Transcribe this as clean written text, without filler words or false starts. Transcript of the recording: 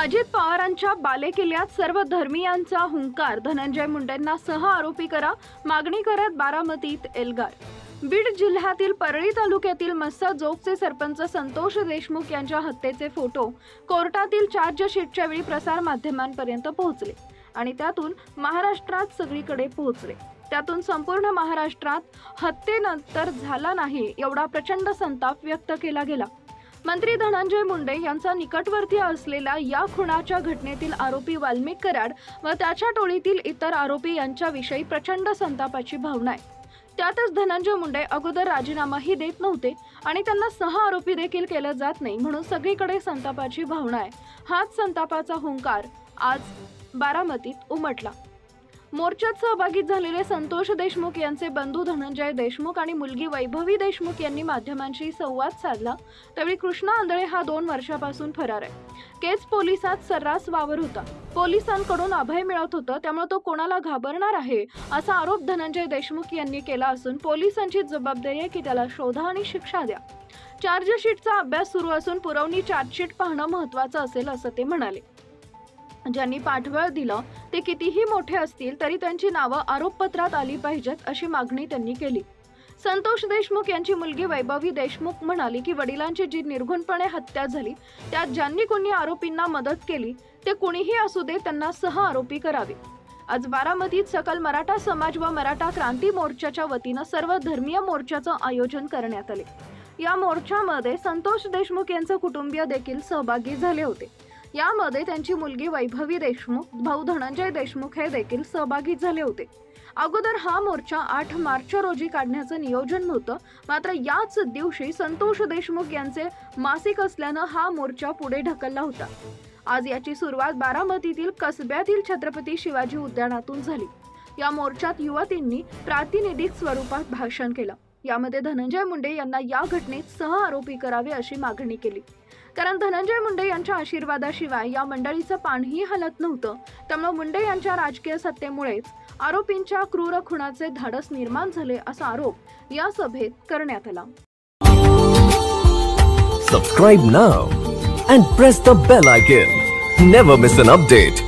अजित पवारांच्या बालेकिल्ल्यात सर्व धर्मीयांचा हुंकार, धनंजय मुंडेंना सह आरोपी करा, मागणी करत बारामतीत एल्गार। बीड जिल्ह्यातील परळी तालुक्यातील मस्साजोगचे सरपंच संतोष देशमुख यांच्या हत्येचे फोटो कोर्टातील चार्जशीटच्या वेळी प्रसार माध्यमांपर्यंत पोहोचले आणि त्यातून महाराष्ट्रात सगळीकडे पोहोचले। त्यातून संपूर्ण महाराष्ट्रात हत्येनंतर झाला नाही एवढा प्रचंड संताप व्यक्त केला गेला। मंत्री धनंजय मुंडे यांचा निकटवर्ती असलेल्या या खुनाच्या घटनेतील आरोपी वाल्मिक कराड व त्याच्या टोळीतील इतर आरोपी यांच्याविषयी प्रचंड संतापाची भावना आहे। त्यातच धनंजय मुंडे अगोदर राजीनामाही देत नव्हते आणि त्यांना सह आरोपी देखील केलं जात नाही, म्हणून सगळीकडे संतापाची भावना आहे। हाच संतापाचा हुंकार आज बारामतीत उमटला। मोर्चात सहभागी झालेले संतोष देशमुख यांचे बंधू धनंजय देशमुख आणि मुलगी वैभवी देशमुख यांनी माध्यमांशी संवाद साधला। त्यावेळी कृष्णा आंधळे हा 2 वर्षापासून फरार आहे। केज पोलिसात सर्रास वावर होता, पोलिसांकडून अभय मिळत होतं, त्यामुळे तो कोणाला घाबरणार आहे असा आरोप धनंजय देशमुख यांनी केला असून पोलिसांची जबाबदारी आहे की त्याला शोधा आणि शिक्षा द्या। चार्जशीटचा अभ्यास सुरू असून पुरवणी चार्जशीट पाहणं महत्त्वाचं असेल असं ते म्हणाले। ज्यांनी पाठबळ दिलं ते कितीही मोठे असतील तरी त्यांची नावं आरोपपत्रात आली पाहिजेत अशी मागणी त्यांनी केली। संतोष देशमुख यांची मुलगी वैभवी देशमुख म्हणाली की वडिलांची जी निर्घुणपणे हत्या झाली त्यात ज्यांनी कोणी आरोपींना मदत केली ते कोणीही असू दे त्यांना सह आरोपी करावे। आज बारामतीत सकल मराठा समाज व मराठा क्रांती मोर्चाच्या वतीनं सर्व धर्मीय मोर्चाचं आयोजन करण्यात आले। या मोर्चामध्ये संतोष देशमुख यांचे कुटुंबीय देखील सहभागी झाले होते। यामध्ये त्यांची मुलगी वैभवी देशमुख, भाऊ धनंजय देशमुख हे देखील सहभागी झाले होते। अगोदर हा मोर्चा 8 मार्च रोजी काढण्याचं नियोजन होतं, मात्र याच दिवशी संतोष देशमुख यांचे मासिक असल्यानं हा मोर्चा पुढे ढकलला होता। आज याची सुरुवात बारामतीतील कसब्यातील छत्रपती शिवाजी उद्यानातून झाली। या मोर्चात युवतींनी प्रातिनिधिक स्वरूपात भाषण केलं। यामध्ये धनंजय मुंडे यांना या घटनेत सह आरोपी करावे अशी मागणी केली, कारण धनंजय मुंडे यांच्या आशीर्वादाशिवाय या मंडळीचं पानही हलत नव्हतं। त्यामुळे मुंडे यांच्या राजकीय सत्तेमुळेच आरोपींच्या क्रूर खुनाचे धाडस निर्माण झाले असा आरोप या सभेत करण्यात आला। Subscribe now and press the bell icon. Never miss an update.